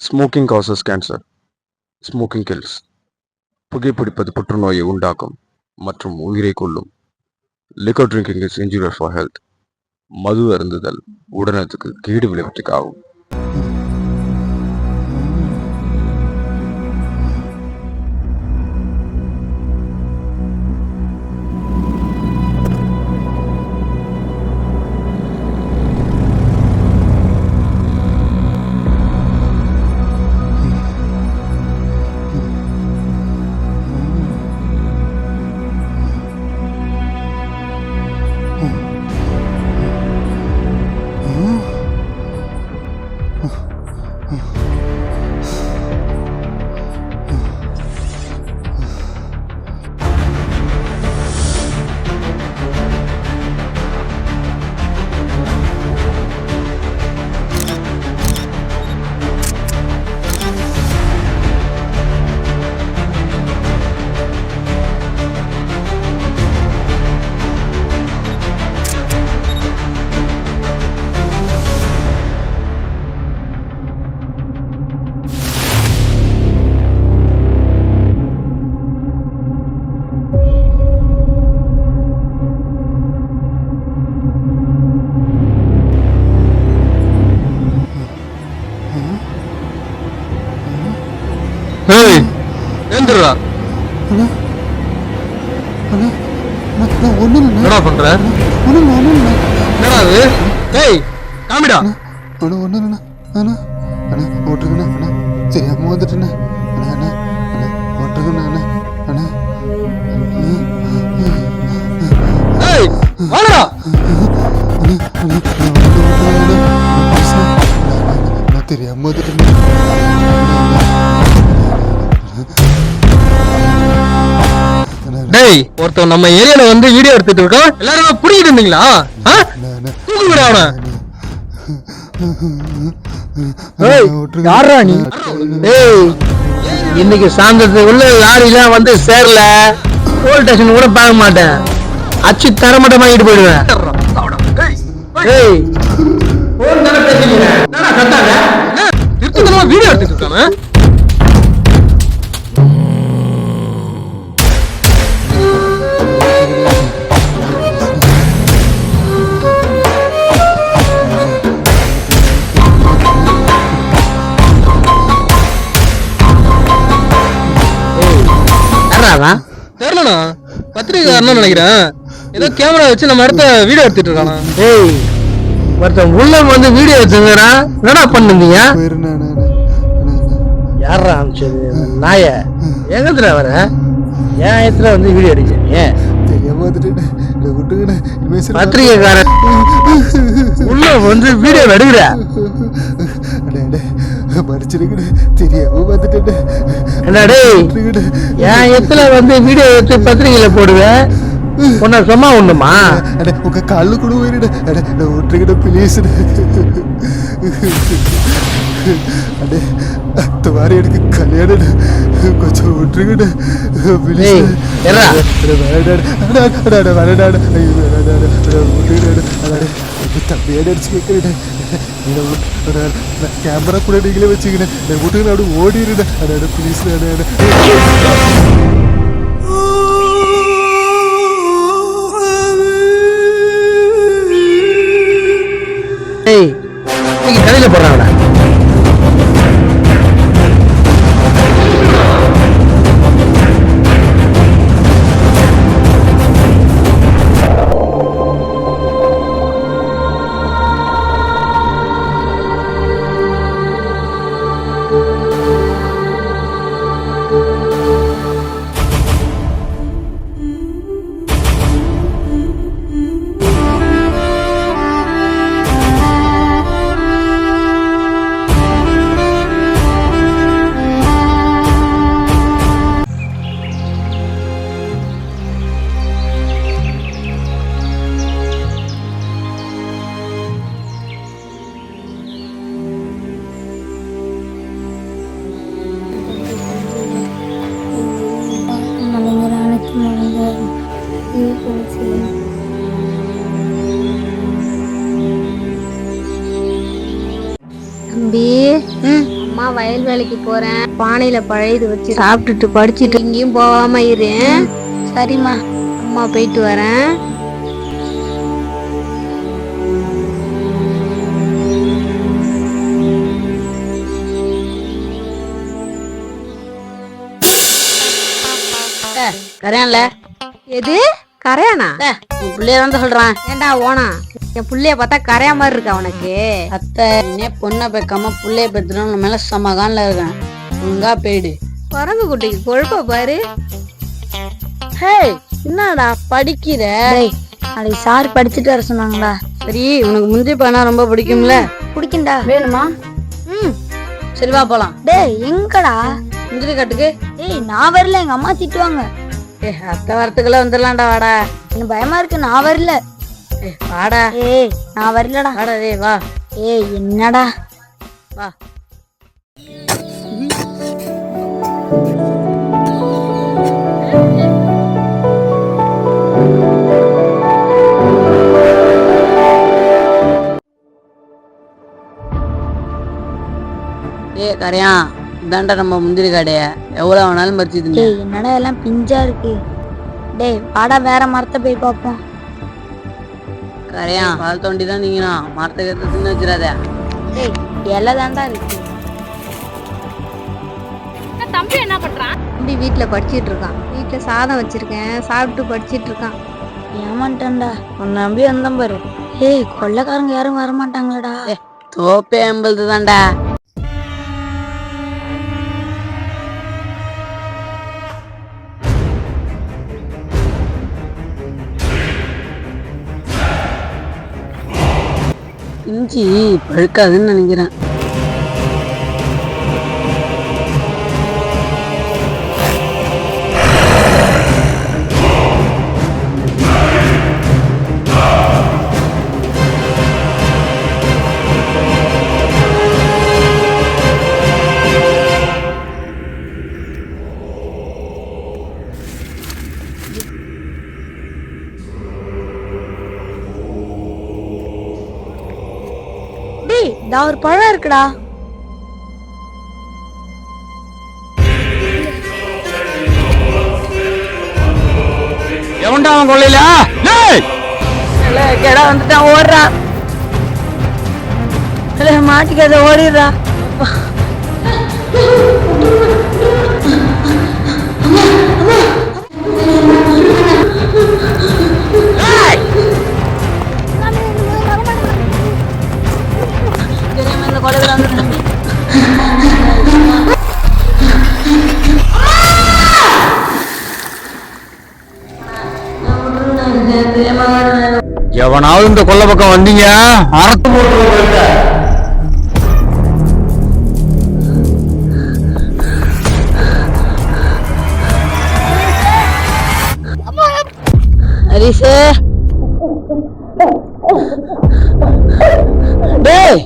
Smoking causes cancer. Smoking kills. புகைப்பிடிப்பது புற்றுநோயை உண்டாக்கும் மற்றும் உயிரை கொல்லும். Liquor drinking is injurious for health. மது அருந்துதல் உடனத்துக்கு கேடு விளைவித்துக்காகும். என்னடா பண்ற? என்னடா அது? டேய் காமிடா. தெரியாம வந்துட்டேண்ணா. ஏய் வாடா. தெரியாம வந்துட்டேண்ணா. டேய் ஒருத்தன் நம்ம ஏரியால வந்து வீடியோ எடுத்துட்டு இருக்கான். எல்லாரும் புடிக்கிட்டு இருந்தீங்களா? தூக்குங்கடா அவனை. யாரா நீ? ஏய் இன்னைக்கு சாயந்தரத்துக்குள்ள லாரிலாம் வந்து சேரல போலீஸ் ஸ்டேஷன் கூட பார்க்க மாட்டேன். அச்சு தரமட்டமாக்கிட்டு போயிடுவேன். ஏய் போன் தான பேசுறீங்க. என்னடா கத்தாங்க? திருத்தமா வீடியோ எடுத்துட்டு இருக்கானே. தெரியலண்ணா, பத்திரிகைக்காரன்னு நினைக்கிறேன். ஏதோ கேமரா வச்சு நம்ம இடத்த வீடியோ எடுத்துட்டு இருக்கானா. ஏய் ஒருத்தன் உள்ள வந்து வீடியோ எடுத்துங்கிறா. என்னடா பண்ணுங்க? யாரா அமிச்சது? நாய எங்கத்துல வர ஏன் இடத்துல வந்து வீடியோ எடுக்கிறீங்க? பத்திரிகைக்காரன் உள்ள வந்து வீடியோ எடுக்கிற என்னடே என் இடத்துல வந்து வீடியோ எடுத்து பத்திரிகையில போடுவேன். உன்ன சும்மா ஒண்ணுமா? உங்க காலு கூட விட்டுக்கிட்ட பிளீஸ். அடே அந்த மாதிரி எனக்கு கல்யாணம் கொஞ்சம் விட்டுக்கிட்ட தம்பியாடு அடிச்சு கேட்கிறேன். கேமரா கூட நீங்களே வச்சுக்கிறேன். விட்டுக்கிட்டு அப்படி ஓடிடுறேன். அட பிளீஸ். கடையில போடுறாங்க. வயல் வேலைக்கு போறேன். பானையில பழையது வச்சு சாப்பிட்டுட்டு படிச்சுட்டு எங்கேயும் போகாம இரு. சரிம்மா, அம்மா போயிட்டு வரேன். கரையான்ல எது கரையானா? உன் பிள்ளைய தான் சொல்றான். ஏண்டா ஓனா, என் புள்ளைய பார்த்தா கரையா மாதிரி இருக்கா உனக்கு? அத்தை இன்னே பொண்ணை பெக்காம புள்ளைய பெத்துறோம் மேல சமகான்ல இருக்கேன். ஒழுங்கா போயிடு. குரங்கு குட்டிக்கு கொழுப்ப பாரு. ஹே என்னடா படிக்கிற? நாளைக்கு சார் படிச்சுட்டு வர சொன்னாங்களா? சரி உனக்கு முந்திரி பழம்னா ரொம்ப பிடிக்கும்ல? பிடிக்கும்டா. வேணுமா? சரி வா போலாம். டேய் எங்கடா? முந்திரி காட்டுக்கு. ஏய் நான் வரல, எங்க அம்மா திட்டுவாங்க. அத்தை வரத்துக்குள்ள வந்துடலாம்டா. வாடா. எனக்கு பயமா இருக்கு, நான் வரல. வாடா. ஏய் நான் வரலடா. வாடா டேய் வா. ஏய் என்னடா? வா. கரையா இதாண்டா நம்ம முந்திரி காடைய. எவ்வளவு வேணாலும் பறிச்சு. டேய் என்னடா எல்லாம் பிஞ்சா இருக்கு. டேய் வாடா வேற மரத்தை போய் பார்ப்போம். கரையா பால் தோண்டி தான் நீங்கண்ணா மரத்தை கத்து தின்னு வச்சிடாத. டேய் இலை தான்டா இருக்கு. தம்பி என்ன பண்றான்? தம்பி வீட்டுல படிச்சிட்டு இருக்கான். வீட்டுல சாதம் வச்சிருக்கேன், சாப்பிட்டு படிச்சிட்டு இருக்கான். ஏமாட்டேன்டா, உன்னை நம்பி வந்தேன் பாரு. ஏய் கொள்ளைக்காரங்க யாரும் வரமாட்டாங்களடா. தோப்பே 80 தான்டா. இஞ்சி பழுக்காதுன்னு நினைக்கிறேன். டேய் இதா ஒரு பழம் இருக்குடா. எவன்டா அவன் கொள்ளையில? கேடா வந்துட்டான், ஓடுறான். மாட்டிக்காத, ஓடிடுறா. எவனாவது இந்த கொல்லை பக்கம் வந்தீங்க அறத்து போட்டு. ஹரிசு டேய்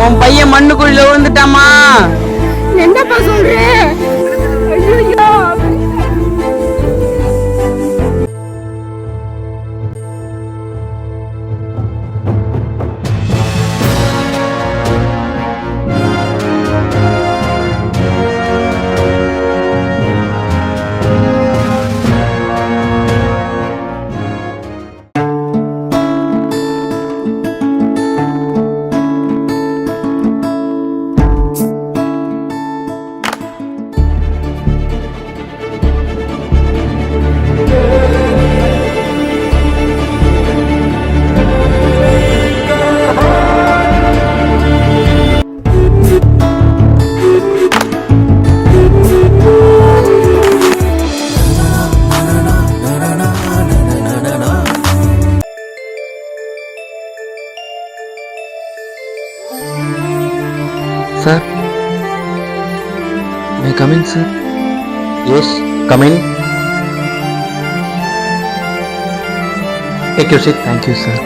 உன் பையன் மண்ணுக்குள்ள விழுந்துட்டாமா. என்னப்பா சொல்றேன்? I come in sir? Yes, come in. Take your seat. Thank you sir.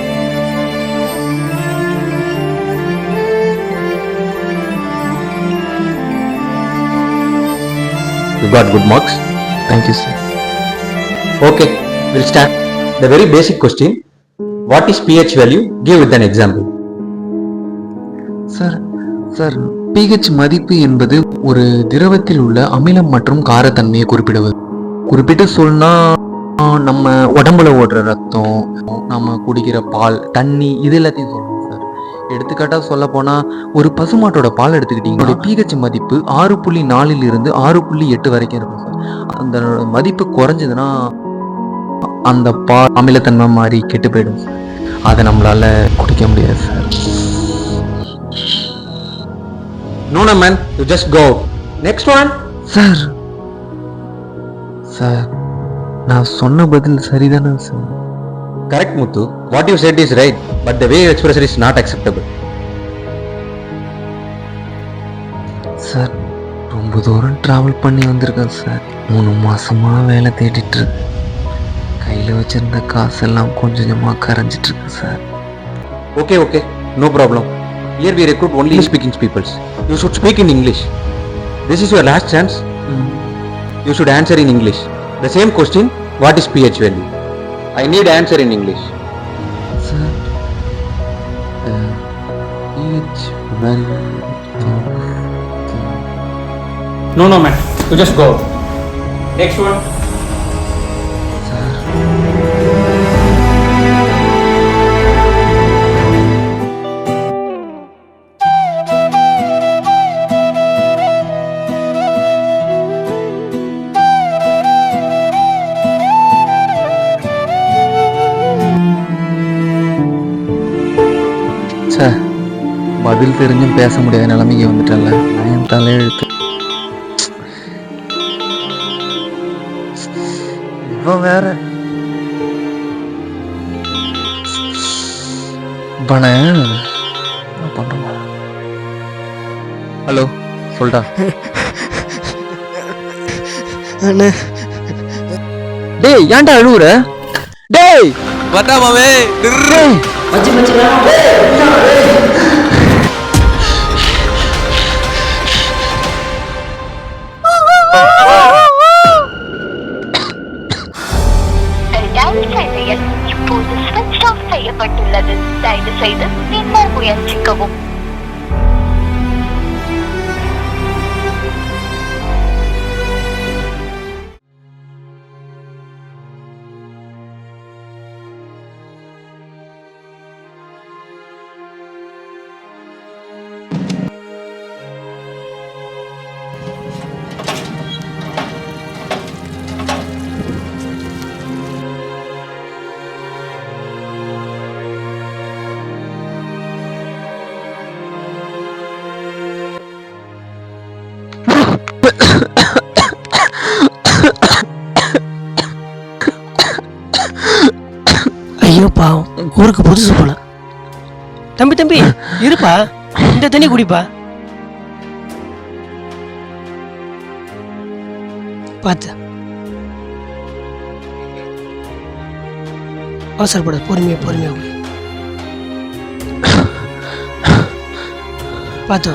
You got good marks. Thank you sir. Okay, we'll start. The very basic question. What is pH value? Give with an example. Sir pH மதிப்பு என்பது ஒரு திரவத்தில் உள்ள அமிலம் மற்றும் காரத்தன்மையை குறிப்பிடுவது. குறிப்பிட்டு சொன்னா நம்ம உடம்புல ஓடுற ரத்தம், நம்ம குடிக்கிற பால், தண்ணி, இது எல்லாத்தையும் சொல்லணும் சார். எடுத்துக்காட்டா சொல்ல போனா ஒரு பசுமாட்டோட பால் எடுத்துக்கிட்டீங்கன்னா pH மதிப்பு 6.4 இருந்து 6.8 வரைக்கும் இருக்கும் சார். அந்த மதிப்பு குறைஞ்சதுன்னா அந்த பால் அமிலத்தன்மை மாதிரி கெட்டு போயிடும் சார். அதை நம்மளால குடிக்க முடியாது sir. No, man. You just go. Next one. Sir நான் சொன்ன பதில் சரிதானே sir? Correct, Muthu. What you said is right, but the way you expressed it is not acceptable. Sir ரொம்ப தூரம் டிராவல் பண்ணி வந்திருக்கேன் சார். 3 மாசமா வேலை தேடிட்டு இருக்கேன். கையில் வச்சிருந்த காசெல்லாம் கொஞ்சம் கொஞ்சமாக கரைஞ்சிட்டு இருக்கு sir. Okay. No problem. Here we recruit only speaking peoples. You should speak in English. This is your last chance. You should answer in English. The same question, what is pH value? I need answer in English. Sir pH value. No, man. You just go. Next one. Sir பதில் தெரிஞ்சும் பேச முடியாத நிலைமைக்கு வந்துட்டல. என் தலையெழுத்து. இவன் வேற என்ன பண்றான்? ஹலோ, சொல்டா. டேய் ஏன்டா அழுவுற? டேய் வட்டா மாமே. இப்போது ஸ்விட்ச் ஆஃப் செய்யப்பட்டுள்ளது. தயவு செய்து பின்னர் முயற்சிக்கவும். ஐயோ பாவம், ஊருக்கு புதுசு போல. தம்பி இருப்பா, இந்த தண்ணி குடிப்பா. பார்த்து அவசரப்பட, பொறுமையா குடி. பார்த்து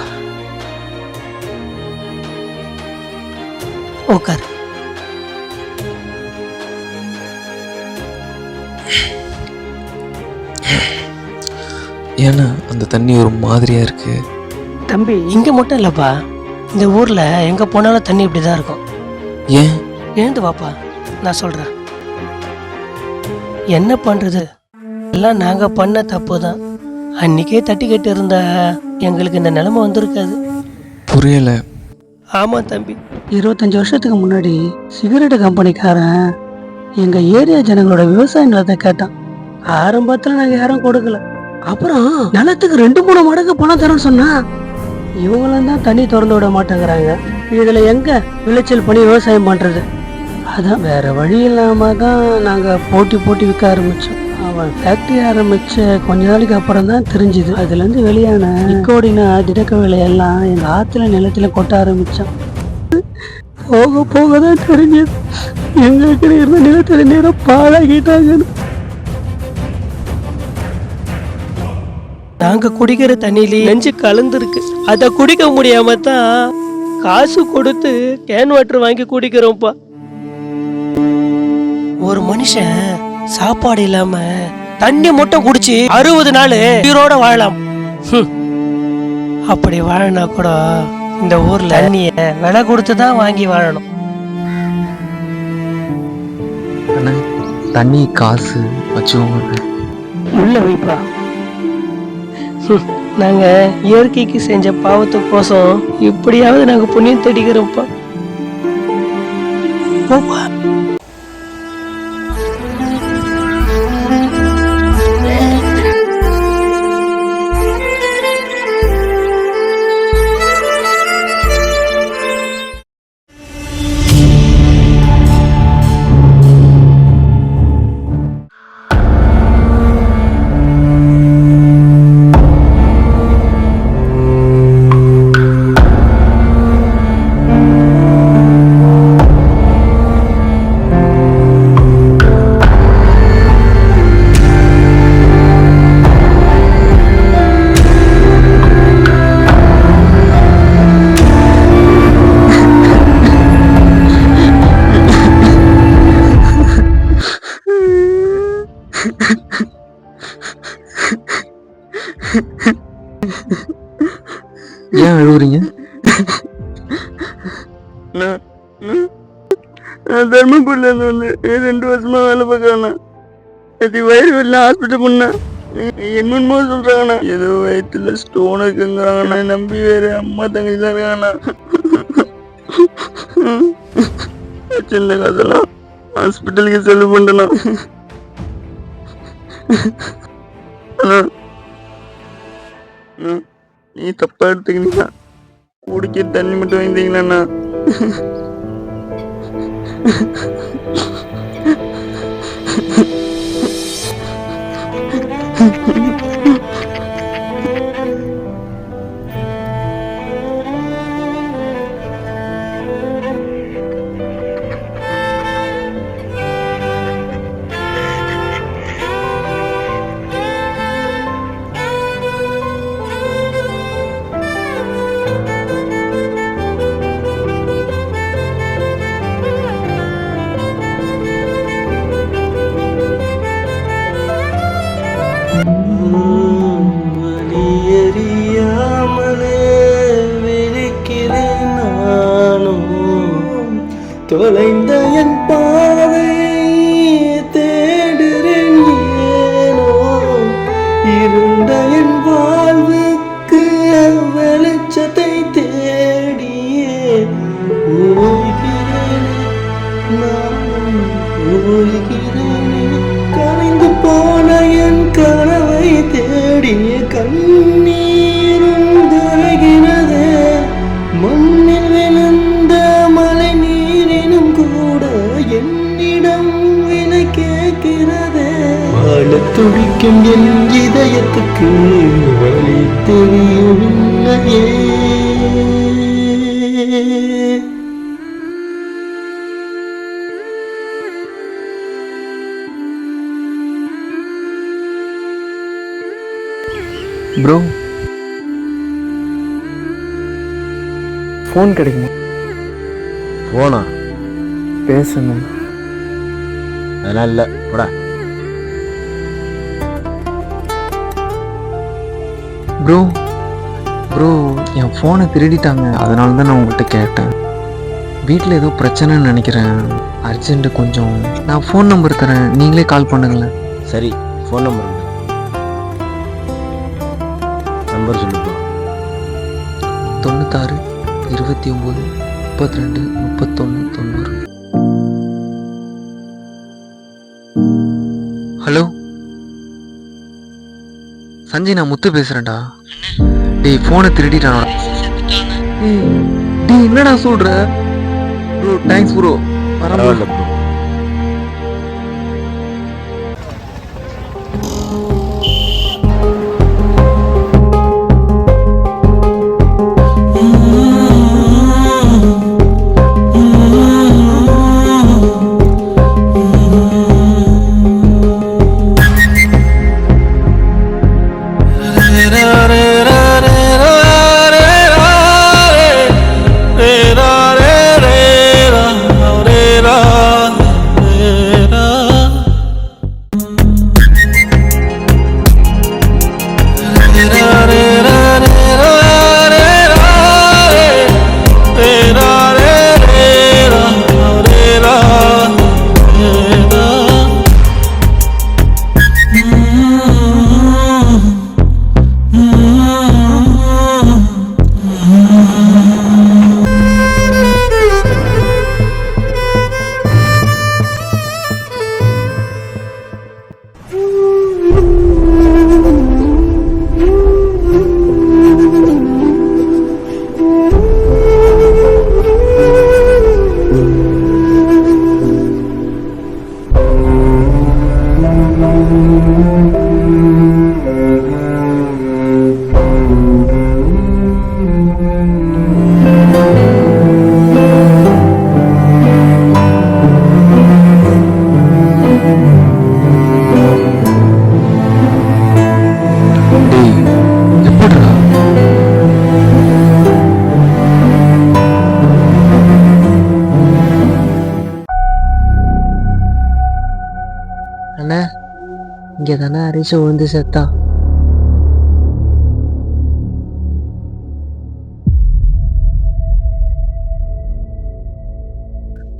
உட்கார். ஏன்னா அந்த தண்ணி ஒரு மாதிரியா இருக்கு. தம்பி இங்க மட்டும் இல்லப்பா, இந்த ஊர்ல எங்க போனாலும் தண்ணி இப்படிதான் இருக்கும். ஏன்? எழுந்து வாப்பா, நான் சொல்றேன். என்ன பண்றது, எல்லாம் நாங்க பண்ண தப்பு தான். அன்னைக்கே தட்டி கேட்டு இருந்தா எங்களுக்கு இந்த நிலைமை வந்திருக்காது. புரியல. ஆமா தம்பி, 25 வருஷத்துக்கு முன்னாடி சிகரெட் கம்பெனிக்காரன் எங்க ஏரியா ஜனங்களோட விவசாய நிலத்தை கேட்டான். ஆரம்பத்துல நாங்க யாரும் கொடுக்கல. அப்புறம் நிலத்துக்கு 2-3 மடங்கு பணம் தரேன்னு சொன்னா இவங்களும் தான் தண்ணி திறந்து விட மாட்டேங்கிறாங்க. இதுல எங்க விளைச்சல் பண்ணி விவசாயம் பண்றது? அதான் வேற வழி இல்லாம தான் நாங்க போட்டி விற்க ஆரம்பிச்சோம். அவன் ஃபேக்டரி ஆரம்பிச்ச கொஞ்ச நாளைக்கு அப்புறம் தான் தெரிஞ்சுது. அதுல இருந்து வெளியான நிக்கோடினா திடக்க விலையெல்லாம் எங்க ஆத்துல நிலத்துல கொட்ட ஆரம்பிச்சான். போக போக தான் தெரிஞ்சது எங்களுக்கு இருந்த நிலத்தடி நேரம் பாழாக்கிட்டாங்கன்னு. நாங்க குடிக்கிற தண்ணியிலே நெஞ்சு கலந்துருக்கு. அத குடிக்க முடியாம தான் காசு கொடுத்து கேன் வாட்டர் வாங்கி குடிக்கிறோம்ப்பா. ஒரு மனுஷன் சாப்பாடு இல்லாம தண்ணி மட்டும் குடிச்சு 60 நாள் உயிரோட வாழலாம். அப்படி வாழனா கூட இந்த ஊர்ல தண்ணிய விலை கொடுத்து தான் வாங்கி வாழணும். தண்ணி காசு வச்சுக்கோங்க. உள்ள வைப்பா. நாங்க இயற்கைக்கு செஞ்ச பாவத்துக்கோசம் இப்படியாவது நாங்க புண்ணியம் தேடிக்கிறோம்ப்பா. போப்பா. ஏன் அழுவுறீங்க? தர்மபுரில இருந்து வந்து 2 வருஷமா வேலை பார்க்கறேன். வயிறு வெளில ஹாஸ்பிட்டல் பண்ணேன். என்னமோ சொல்றாங்கண்ணா, ஏதோ வயிற்றுல ஸ்டோன் இருக்குங்கிறாங்கண்ணா. நம்பி வேற அம்மா தங்கச்சி தான் இருக்காங்கண்ணா. சின்ன காசெல்லாம் ஹாஸ்பிட்டலுக்கு செலவு பண்ணனா. நீ தப்பா எடுத்துக்கிட்டீங்களா? குடிக்க தண்ணி மட்டும் வாங்கிட்டீங்களாண்ணா? தொலைந்த என் பாதை தேடுறேன் ஏனோ, இருண்ட என் வாழ்வுக்கு வெளிச்சத்தை தேடியே ஓய்கிறேனே, நான் ஓய்கிறேனே. கலைந்து போன என் கனவை தேடிய கண்ணீரும் கரைகிறது. மண்ணில் விழுந்த மழை நீரினும் கூட என்னிடம் விலை கேட்கிறது. வாழ துடிக்கும் என் இதயத்துக்கு வழி தெரியவில்லையே. ப்ரோ, ஃபோன் கிடைக்குமா? போனா பேசணும். அதெல்லாம் இல்லை, போடா. ப்ரோ ப்ரோ என் ஃபோனை திருடிட்டாங்க. அதனால தான் நான் உங்கள்கிட்ட கேட்டேன். வீட்டில் ஏதோ பிரச்சனைன்னு நினைக்கிறேன். அர்ஜென்ட்டு கொஞ்சம். நான் ஃபோன் நம்பர் தரேன், நீங்களே கால் பண்ணுங்களேன். சரி, ஃபோன் நம்பர் சொல்லுப்பா. 96 29 32 31 90. ஹலோ சஞ்சய், நான் முத்து பேசுறேன்டா. டேய், ஃபோனை திருடிட்டானோட. டேய், என்னடா சொல்ற? Bro thanks bro. பரவாயில்ல ப்ரோ. இங்கே தானே அரிசி விழுந்து செத்தான்.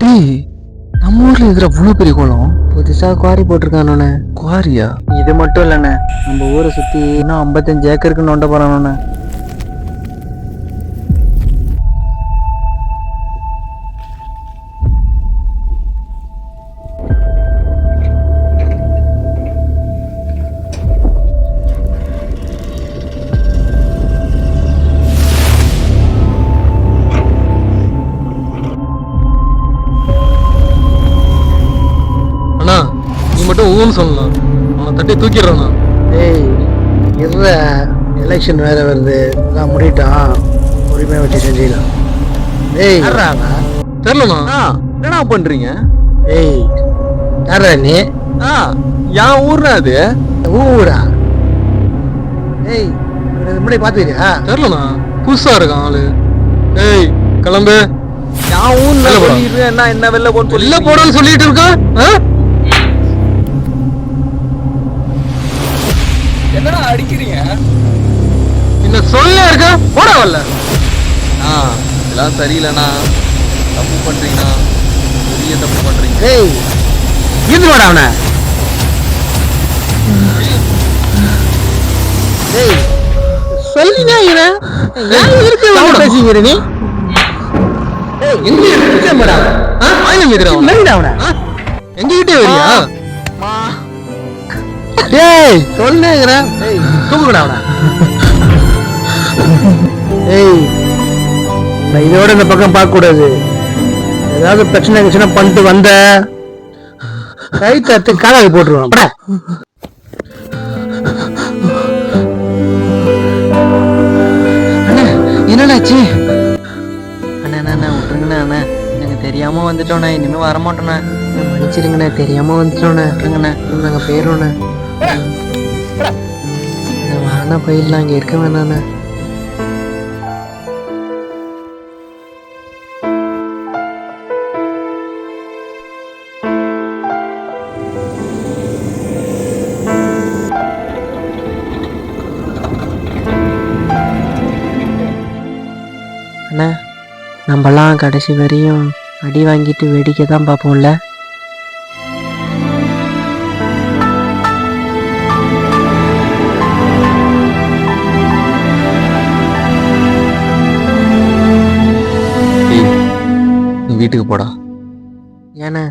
டேய், நம்ம ஊர்ல இருக்கிற இவ்வளவு பெரிய குளம். புதுசா குவாரி போட்டிருக்கானோண்ணே. குவாரியா? இது மட்டும் இல்லைண்ணே, நம்ம ஊரை சுத்தி இன்னும் 55 ஏக்கருக்கு நோண்ட போறானோண்ணே. அண்ணா நீ மட்டும் ஊன்னு சொல்லலாம், அவனை தட்டி தூக்கிடுறாண்ணா. ஏய் இருற, எலெக்ஷன் வேற வருது, எல்லாம் முடிட்டான், உரிமையை வச்சு செஞ்சிடலாம். ஏய் தெரியலண்ணா. என்னடா பண்றீங்க? ஏய் யாரா நீ? என் ஊர்னா அது. ஊரா? ஏய் முன்னாடி பாத்துக்கிறியா? தெரியலண்ணா, புதுசா இருக்கான் ஆளு. ஏய் கிளம்பு. என் ஊர்ல வெளில போடா. சொல்லிடுறேன், என்ன வெளில போன்னு வெளில சொல்லி போடான்னு சொல்லிட்டு இருக்கான். என்னடா அடிக்கிறீங்க? என்ன சொல்ல இருக்க போட வரல. இதெல்லாம் சரியில்லைண்ணா, தப்பு பண்றீங்கண்ணா, பெரிய தப்பு பண்றீங்க. ஏய் இருந்து வாடா அவனை. ஏய் சொல்லினா பேசிக்கிற நீ? எங்க எங்ககிட்டே வரியா? டேய் சொல்லுகிறேன். ஏய் தூக்குடா அவனை. ஏய் நான் இதோட இந்த பக்கம் பார்க்க கூடாது. ஏதாவது பிரச்சனை பண்ணிட்டு வந்த கை தத்து காலாவி போட்டுருவான். என்னடாச்சு? அண்ணா விட்டுருங்கண்ணா, அண்ணா நாங்க தெரியாம வந்துட்டோண்ணா, இனிமே வரமாட்டோண்ணா. மன்னிச்சிருங்கண்ணே, தெரியாம வந்துட்டோண்ணே. விட்டுருங்கண்ணா. நாங்க போயிடுறோண்ணே. வாண்ணா போயிடலாம், இங்க இருக்க வேணாண்ணே. அண்ணா நம்மலாம் கடைசி வரையும் அடி வாங்கிட்டு வேடிக்கை தான் பார்ப்போம்ல. நீ வீட்டுக்கு போடா. ஏண்ணே?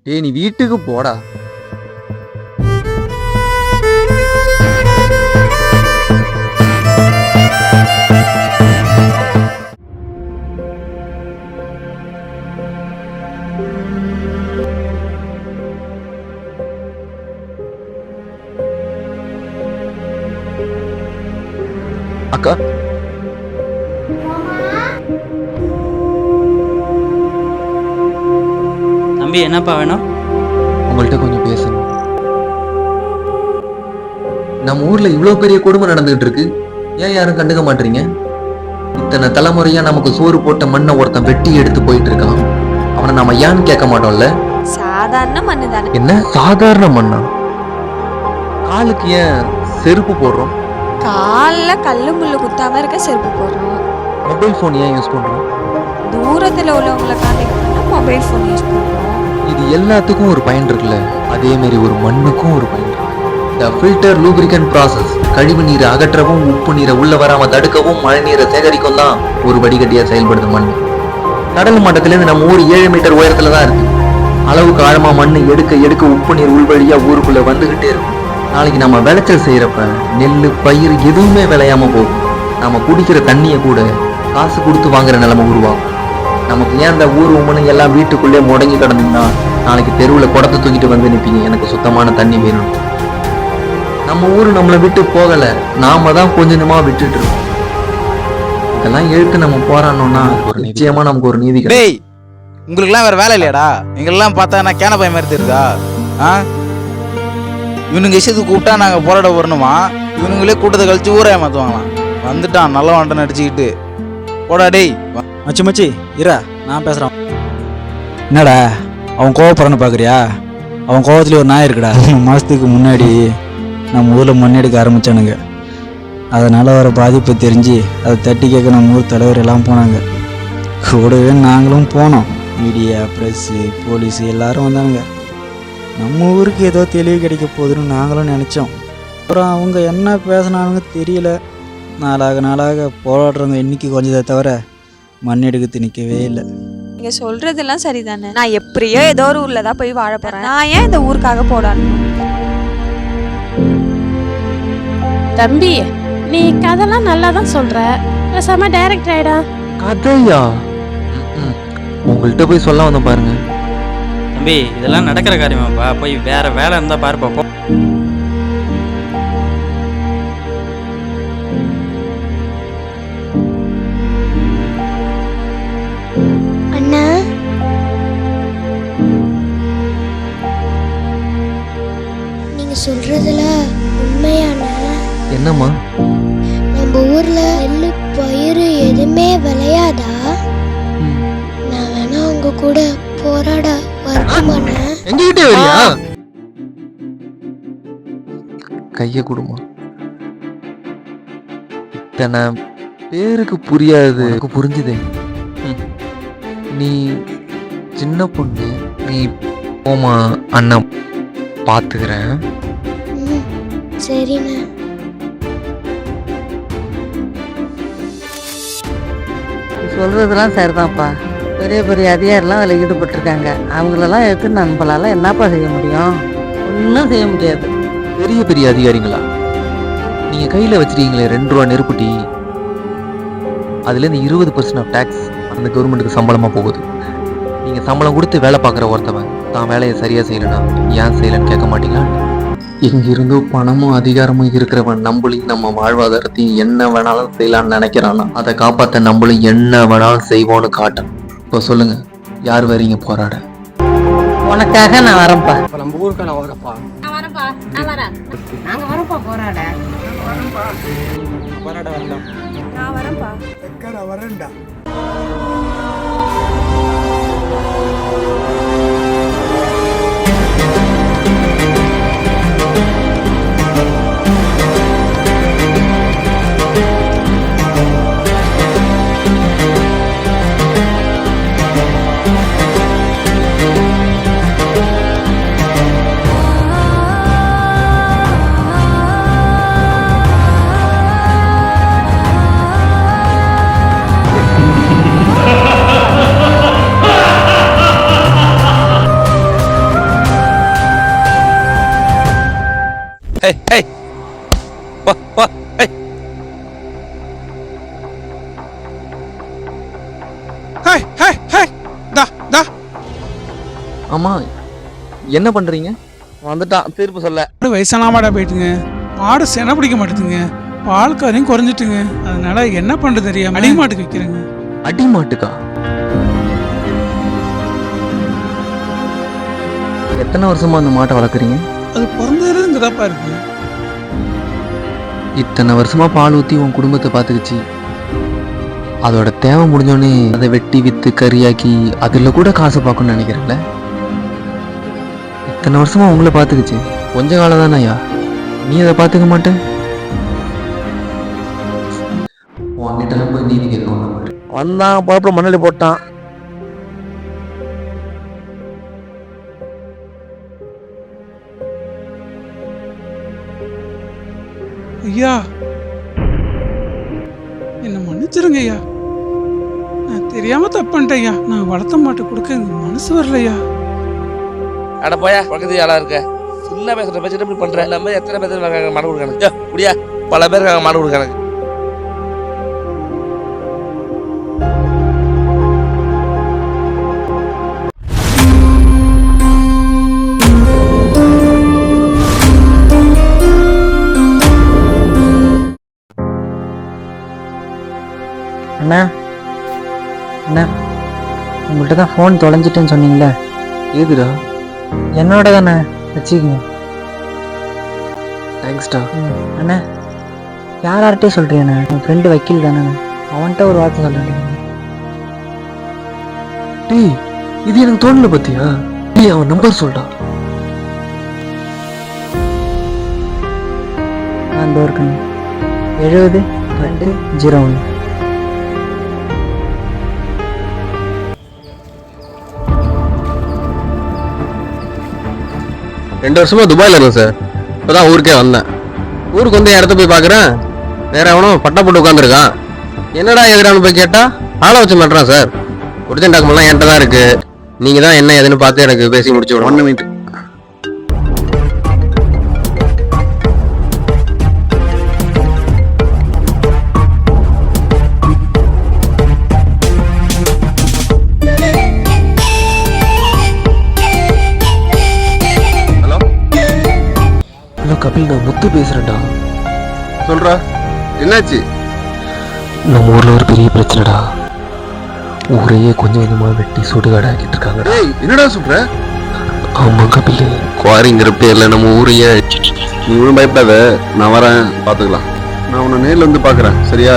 டேய் நீ வீட்டுக்கு போடா. அக்கா தம்பி என்னப்பா வேணும்? உங்கள்கிட்ட கொஞ்சம் பேசணும். நம்ம ஊர்ல இவ்வளவு பெரிய கொடுமை நடந்துகிட்டு இருக்கு, ஏன் யாரும் கண்டுக்க மாட்டீங்க? இத்தனை தலைமுறையா நமக்கு சோறு போட்ட மண்ணை ஒருத்தன் வெட்டி எடுத்து போயிட்டு இருக்கான். அவனை நாம ஏன்னு கேட்க மாட்டோம்ல? சாதாரண மண்ணு தானே. என்ன சாதாரண மண்ணா? காலுக்கு ஏன் செருப்பு போடுறோம்? காலில் கல்லு முள்ளு குத்தாம இருக்க செருப்பு போடுறோம். மொபைல் போன் ஏன் யூஸ் பண்றோம்? தூரத்துல உள்ளவங்களை கான்டாக்ட் பண்ண மொபைல் ஃபோன் யூஸ் பண்றோம். இது எல்லாத்துக்கும் ஒரு பயன் இருக்குல்ல, அதே மாதிரி ஒரு மண்ணுக்கும் ஒரு பயன் இருக்கு. The filter lubricant process, கழிவு நீரை அகற்றவும் உப்பு நீரை உள்ள வராம தடுக்கவும் மழை நீரை சேகரிக்கும் தான் ஒரு வடிகட்டியா செயல்படுது மண். கடல் மட்டத்திலேருந்து நம்ம ஊர் 7 மீட்டர் உயரத்துல தான் இருக்கு. அளவுக்கு ஆழமா மண்ணு எடுக்க எடுக்க உப்பு நீர் உள்வழியா ஊருக்குள்ள வந்துகிட்டே இருக்கும். நாளைக்கு நம்ம விளைச்சல் செய்யறப்ப நெல் பயிர் எதுவுமே விளையாம போகும். நம்ம குடிக்கிற தண்ணியை கூட காசு கொடுத்து வாங்குற நிலைமை உருவாகும். நமக்கு ஏன் அந்த ஊர் உமனு எல்லாம் வீட்டுக்குள்ளே முடங்கி கிடந்தீங்கன்னா நாளைக்கு தெருவில் குடத்தை தூக்கிட்டு வந்து நிற்பீங்க, எனக்கு சுத்தமான தண்ணி வேணும். நம்ம ஊர் நம்மளை விட்டு போகல, நாம தான் கொஞ்சமா விட்டுட்டு இருக்கோம். இதெல்லாம் எழுத்து நம்ம போராடணும்னா நிச்சயமா நமக்கு ஒரு நீதி கிடைக்கும். டேய் உங்களுக்குலாம் வேற வேலை இல்லையாடா? எங்களெல்லாம் பார்த்தா நான் கேன பையன் மாதிரி தெரியுதா? இவனுங்க இஷ்டத்துக்கு கூப்பிட்டா நாங்கள் போராட வரணுமா? இவனுங்களே கூட்டத்தை கழிச்சு ஊரை ஏமாத்துவாங்களாம். வந்துட்டான் நல்ல வாண்டன் அடிச்சுக்கிட்டு. போடா டேய். மச்சி மச்சி இரா, நான் பேசுகிறேன். என்னடா அவன் கோவப்படுறன்னு பார்க்குறியா? அவன் கோவத்துல ஒரு நாய் இருக்குடா. 3 மாதத்துக்கு முன்னாடி நம்ம ஊரில் மண் எடுக்க ஆரம்பித்தானுங்க. அதனால் வர பாதிப்பு தெரிஞ்சு அதை தட்டி கேட்க நம்ம ஊர் தலைவர் எல்லாம் போனாங்க. கூடவே நாங்களும் போனோம். மீடியா, ப்ரெஸ்ஸு, போலீஸு எல்லாரும் வந்தானுங்க. நம்ம ஊருக்கு ஏதோ தெளிவு கிடைக்க போகுதுன்னு நாங்களும் நினச்சோம். அப்புறம் அவங்க என்ன பேசினானுங்க தெரியல. நாளாக போராடுறவங்க எண்ணிக்கை கொஞ்சதை தவிர மண் எடுக்க நிற்கவே இல்லை. நீங்க சொல்றதெல்லாம் சரிதானே. நான் எப்படியோ ஏதோ ஒரு ஊர்ல தான் போய் வாழ போறேன். நான் ஏன் இந்த ஊருக்காக போடாடணும்? தம்பி நீ கதைலாம் நல்லா தான் சொல்ற. பேசாம டைரக்ட் ஆயிடா. கதையா? உங்கள்கிட்ட போய் சொல்ல வந்தோம் பாருங்க. தம்பி இதெல்லாம் நடக்கிற காரியமாப்பா. போய் வேற வேலை இருந்தா பாருப்பா போ. அண்ணா, நீங்க சொல்றதுல உண்மையான? என்னம்மா? நம்ம ஊர்ல நெல்லு பயிறு எதுவுமே விளையாதா? நான் வேணா உங்க கூட போராட வரட்டுமாண்ணா? எங்ககிட்டே வரியா? கையை கொடுமா. இத்தனை பேருக்கு புரியாது, எனக்கு புரிஞ்சுதே. நீ சின்ன பொண்ணு, நீ போமா, அண்ணன் பார்த்துக்கிறேன். சரிண்ணா. சொல்றதெல்லாம் சரிதான்ப்பா. பெரிய பெரிய அதிகாரிலாம் அதில் ஈடுபட்டிருக்காங்க. அவங்களெல்லாம் எடுத்து நம்மளால என்னப்பா செய்ய முடியும்? ஒன்றும் செய்ய முடியாது. பெரிய பெரிய அதிகாரிங்களா? நீங்கள் கையில் வச்சிருக்கீங்களே 2 ரூபா நெருப்புட்டி, அதுலேருந்து 20% ஆஃப் டேக்ஸ் அந்த கவர்மெண்ட்டுக்கு சம்பளமாக போகுது. நீங்கள் சம்பளம் கொடுத்து வேலை பார்க்குற ஒருத்தவன் தான் வேலையை சரியாக செய்யலைன்னா ஏன் செய்யலைன்னு கேட்க மாட்டீங்களா? இங்கிருந்தோ பணமும் அதிகாரமும் இருக்கிறவன் நம்மளையும் நம்ம வாழ்வாதாரத்தையும் என்ன வேணாலும் செய்யலாம்னு நினைக்கிறான்னா அதை காப்பாற்ற நம்மளும் என்ன வேணாலும் செய்வோன்னு காட்டணும். இப்போ சொல்லுங்க, யார் வரீங்க போராட? உனக்காக நான் வரேன்ப்பா. நம்ம ஊருக்கு நான் வரப்பா. நான் வரேன்ப்பா. நான் வரேன். நாங்க வரப்பா போராட. போராட வரலாம். நான் வரேன்ப்பா. வரேன்டா. ஆமா, என்ன பண்றீங்க? வந்துட்டான் தீர்ப்பு சொல்ல. வயசான மாடா போயிட்டுங்க. மாடு செனை பிடிக்க மாட்டேதுங்க. பால் கரையும் குறைஞ்சிட்டுங்க. அதனால என்ன பண்றது தெரியாம அடி மாட்டுக்கு வைக்கிறேங்க. அடி மாட்டுக்கா? எத்தனை வருஷமா அந்த மாட்டை வளர்க்குறீங்க? அது பிறந்ததுல இங்கதாப்பா இருக்கு. இத்தனை வருஷமா பால் ஊற்றி உன் குடும்பத்தை பார்த்துக்கிச்சு. அதோட தேவை முடிஞ்சோடனே அதை வெட்டி விற்று கறியாக்கி அதில் கூட காசை பார்க்கணும்னு நினைக்கிறேன்ல. இத்தனை வருஷமா உங்களை பார்த்துக்குச்சு. கொஞ்ச காலம் தானே ஐயா, நீ அதை பார்த்துக்க மாட்டேன். உன்கிட்ட போய் நீதி கேட்கணும். வந்தான் பழப்ப மண்ணடி போட்டான். ஐயா என்ன மன்னிச்சிருங்க ஐயா. நான் தெரியாம தப்பு பண்ணிட்டேன் ஐயா. நான் வளர்த்த மாட்டை கொடுக்க எனக்கு மனசு வரலையா. அட போயா, பக்கத்து ஆளா இருக்க. சின்ன பேசுற பேச்சு இப்படி பண்ற. நம்ம எத்தனை பேர் இருக்காங்க மாடு கொடுக்காங்க? முடியா, பல பேர் இருக்காங்க மாடு கொடுக்காங்க. அண்ணா அண்ணா, உங்கள்கிட்ட தான் ஃபோன் தொலைஞ்சிட்டேன்னு சொன்னீங்களே, ஏதுடா? என்னோட தானே, வச்சுக்கோங்க. தேங்க்ஸ்டா. அண்ணா, யார்கிட்டே சொல்கிறீங்கண்ணா? என் ஃப்ரெண்டு வக்கீல் தானே, அவன்கிட்ட ஒரு வார்த்தை சொல்கிறேன். டேய், இது எனக்கு தோணல பத்தியா? டேய், அவன் நம்பர் சொல்டா. இதோ இருக்குண்ணா 70 10 01. ரெண்டு வருஷமா துபாயில் இருக்கேன் சார். இப்போதான் ஊருக்கே வந்தேன். ஊருக்கு வந்து இடத்த போய் பார்க்குறேன், வேற எவனும் பட்டா போட்டு உட்காந்துருக்கான். என்னடா எதிரானு போய் கேட்டால் ஆளை வச்சு மாட்டுறான் சார். ஒரிஜினல் டாக்குமெண்ட்லாம் என்கிட்ட தான் இருக்கு. நீங்கள் தான் என்ன எதுன்னு பார்த்து எனக்கு பேசி முடிச்சு விடணும். 1 minute. ஹலோ ஹலோ கபில், நான் முத்து பேசுகிறேன்டா. சொல்றா, என்னாச்சு? நம்ம ஊரில் ஒரு பெரிய பிரச்சனைடா. ஊரையே கொஞ்சம் கொஞ்சமாக வெட்டி சுடுகாடு ஆக்கிட்டு இருக்காங்க. ஏய், என்னடா சொல்ற? ஆமாம் கபில், குவாரிங்கிற பேர்ல நம்ம ஊரையே. நீ ஒன்றும் பயப்படாத, நான் வரேன், பார்த்துக்கலாம். நான் உன்னை நேரில் வந்து பார்க்குறேன், சரியா?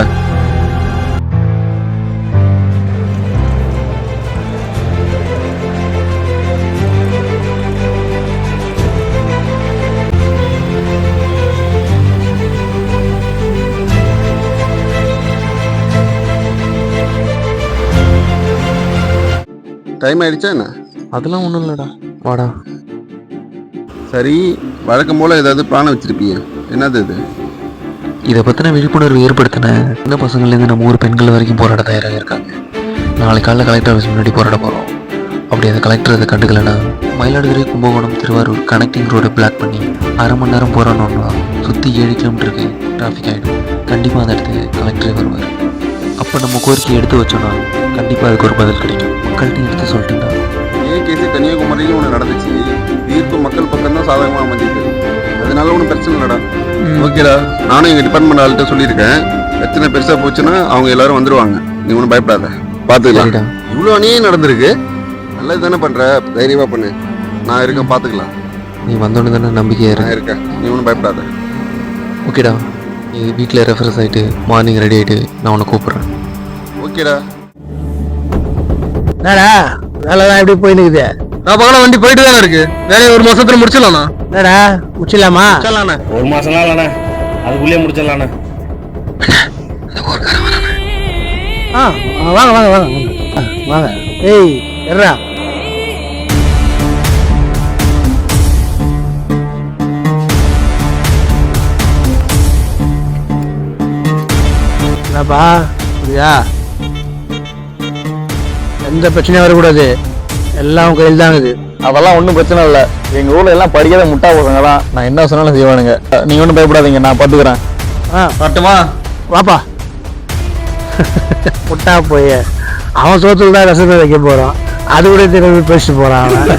டைம் ஆயிடுச்சா என்ன? அதெல்லாம் ஒன்றும் இல்லைடா, வாடா. சரி, வழக்கம் போல ஏதாவது பிளான் வச்சிருப்பீங்க, என்னது இது? இதை பற்றின விழிப்புணர்வு ஏற்படுத்தின சின்ன பசங்கள்லேருந்து நம்ம ஊர் பெண்கள் வரைக்கும் போராட தயாராக இருக்காங்க. நாளைக்கு காலைல கலெக்டர் ஆஃபீஸ் முன்னாடி போராட போகிறோம். அப்படி அந்த கலெக்டர் அதை கண்டுக்கலைன்னா மயிலாடுதுறை, கும்பகோணம், திருவாரூர் கனெக்டிங் ரோடை பிளாக் பண்ணி அரை மணி நேரம் போராடணும்னா சுற்றி 7 கிலோமீட்டருக்கு டிராஃபிக் ஆகிடும். கண்டிப்பாக அந்த இடத்துக்கு கலெக்டரே வருவார். அப்போ நம்ம கோரிக்கையை எடுத்து வச்சோன்னா கண்டிப்பாக அதுக்கு ஒரு பதில் கிடைக்கும். மக்கள்கிட்ட எடுத்து சொல்லிட்டுண்டா. ஏன் கேஸு கன்னியாகுமரியிலும் ஒன்று நடந்துச்சு. தீர்ப்பு மக்கள் பக்கம் தான் சாதகமாக அமைஞ்சிது. அதனால ஒன்றும் பிரச்சனை இல்லைடா. ஓகேடா, நானும் எங்கள் டிபார்ட்மெண்ட் ஆள்கிட்ட சொல்லியிருக்கேன். பிரச்சனை பெருசாக போச்சுன்னா அவங்க எல்லாரும் வந்துடுவாங்க. நீ ஒன்றும் பயப்படாத, பார்த்துக்கலாம். இவ்வளோ அநியாயம் நடந்திருக்கு. நல்லது தானே பண்ணுற, தைரியமாக பண்ணு. நான் இருக்கேன், பார்த்துக்கலாம். நீ வந்தோன்னு தானே நம்பிக்கையாக நான் இருக்கேன், நீ ஒன்றும் பயப்படாத. ஓகேடா, நீ வீட்டில் ரெஃப்ரெஷ் ஆகிட்டு மார்னிங் ரெடி ஆகிட்டு நான் உன்னை கூப்பிட்றேன். ஓகேடா. என்னடா வேலைலாம் எப்படி போயினுக்குது? நான் பக்கம் வண்டி போயிட்டு தானே இருக்கு. வேலையை 1 மாசத்துல முடிச்சிடலாண்ணா. என்னடா முடிச்சிடலாமா? சொல்லலாண்ணே. 1 மாசம்லாம் இல்லைண்ணே, அதுக்குள்ளேயே முடிச்சிடலாண்ணே. வாங்க வாங்க வாங்க வாங்க. ஏய் எர்ரா, என்னப்பா புரியா? எந்த பிரச்சனையும் வரக்கூடாது, எல்லாம் கையில் தான் இருக்குது. அதெல்லாம் ஒன்றும் பிரச்சனை இல்லை. எங்கள் ஊரில் எல்லாம் படிக்காத முட்டா பசங்க தான். நான் என்ன சொன்னாலும் செய்வானுங்க. நீங்கள் ஒன்றும் பயப்படாதீங்க, நான் பார்த்துக்கிறேன். வரட்டுமா? வாப்பா. முட்டா போய் அவன் சோத்துல தான் ரசத்தை வைக்க போறான். அது கூட திரும்பி பேசிட்டு போறான் அவன்.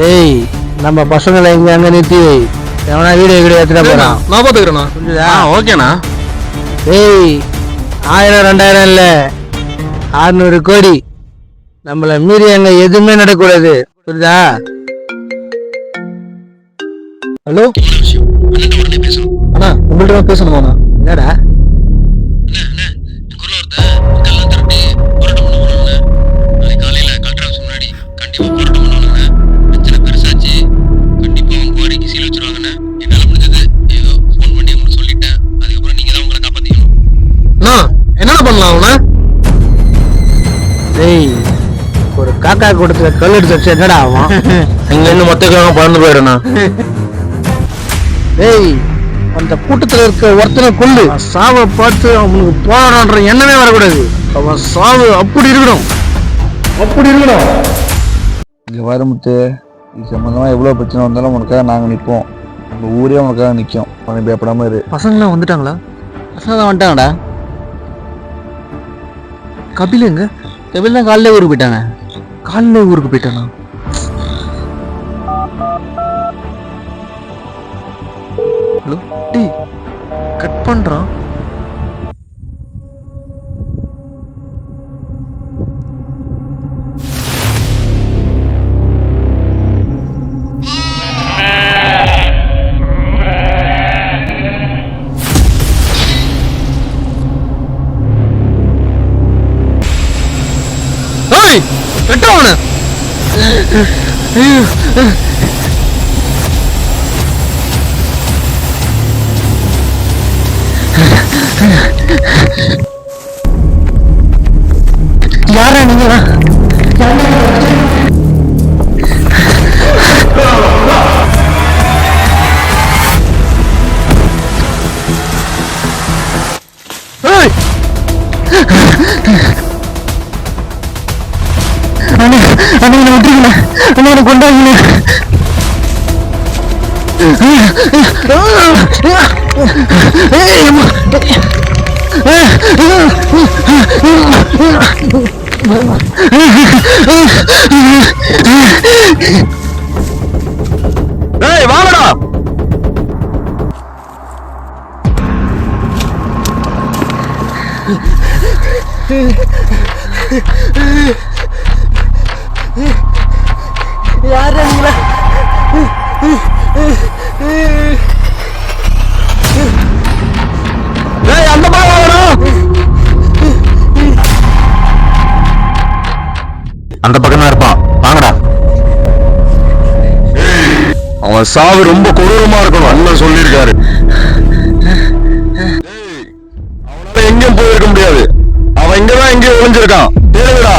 டேய், நம்ம பசங்களை இங்க அங்க நிறுத்தி வை. எவனா வீடியோ எடுத்துட்டு போறான். நான் பார்த்துக்கிறேண்ணா. புரிஞ்சுதா? ஓகேண்ணா. டேய், 1000 2000 இல்ல, 600 கோடி. நம்மள மீறி அங்க எதுவுமே நடக்கூடாது, புரியுதா? ஹலோ அண்ணா, உங்கள்கிட்ட பேசணுமாண்ணா? என்னடா? என்ன பண்ணலாம் அவன? டேய், ஒரு காக்கா கொடுத்த கல் எடுத்து வச்சு என்னடா ஆகும்? இங்க இருந்து மொத்தக்காக பறந்து போயிடுண்ணா. டேய், அந்த கூட்டத்துல இருக்க ஒருத்தனை கொண்டு சாவை பார்த்து அவனுக்கு போராடன்ற எண்ணமே வரக்கூடாது. அவன் சாவு அப்படி இருக்கணும், அப்படி இருக்கணும். இங்கே வருமுத்து, இது சம்மந்தமாக எவ்வளோ பிரச்சனை வந்தாலும் உனக்காக நாங்கள் நிற்போம். நம்ம ஊரே உனக்காக நிற்கும். அவனுக்கு பயப்படாமல் இரு. பசங்களாம் வந்துட்டாங்களா? பசங்க தான் வந்துட்டாங்கடா. கபில் எங்க? கபில் தான் காலையில ஊருக்கு போயிட்டாங்க. காலையில ஊருக்கு போயிட்டானா? ஹலோ, டேய் கட் பண்றான். வெட்டுறவன யாரா நீங்க? அண்ணா அண்ணா என்ன விட்டுருங்க அண்ணா என்ன கொண்டாங்க. வாங்கடா. யாரா நீங்களா? அந்த பக்கம் வாங்கடா. அந்த பக்கம் தான் இருப்பான், வாங்கடா. அவன் சாவு ரொம்ப கொடூரமா இருக்கணும், அண்ணன் சொல்லியிருக்காரு. அவனால எங்கேயும் போயிருக்க முடியாது, அவன் இங்கதான் எங்கேயும் ஒளிஞ்சிருக்கான். தேடுங்கடா.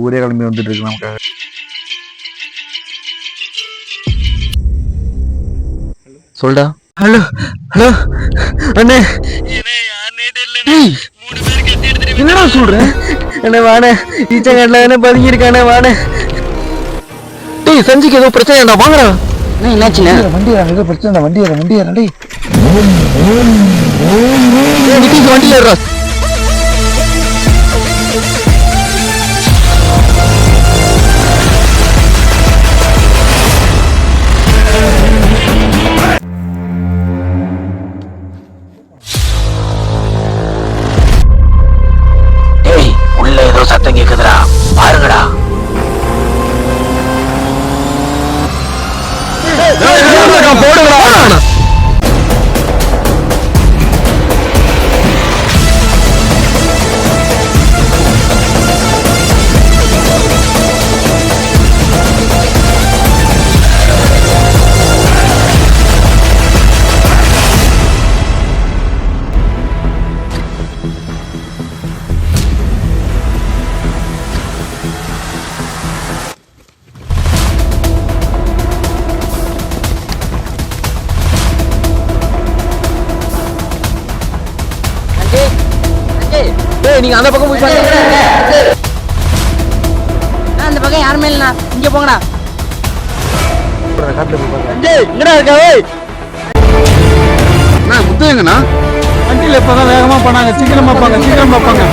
ஊரே கிளம்பி வந்துட்டு இருக்கு நமக்காக. சொல்டா. ஹலோ ஹலோ அண்ணே, என்னடா சொல்ற? என்ன வாண ஈச்சங்காட்டில் தானே பதுங்கி இருக்கானே வாண. டேய் சஞ்சிக்கு ஏதோ பிரச்சனை வாங்கடா. என்னாச்சுண்ணே? வண்டி ஏதோ பிரச்சனை, வண்டி ஏறா டேய். வண்டி ஏறா. உள்ள ஏதோ சத்தம் கேக்குதுடா, பாருங்கடா. போடுங்கடா. நீங்க அந்த பக்கம் போய் அந்த பக்கம் யாருமே இல்லைண்ணா, இங்க போங்கடா. எங்கடா இருக்கா? முத்து எங்கண்ணா? வண்டியில இப்பதான் வேகமா போனாங்க, சீக்கிரமா பாப்பாங்க.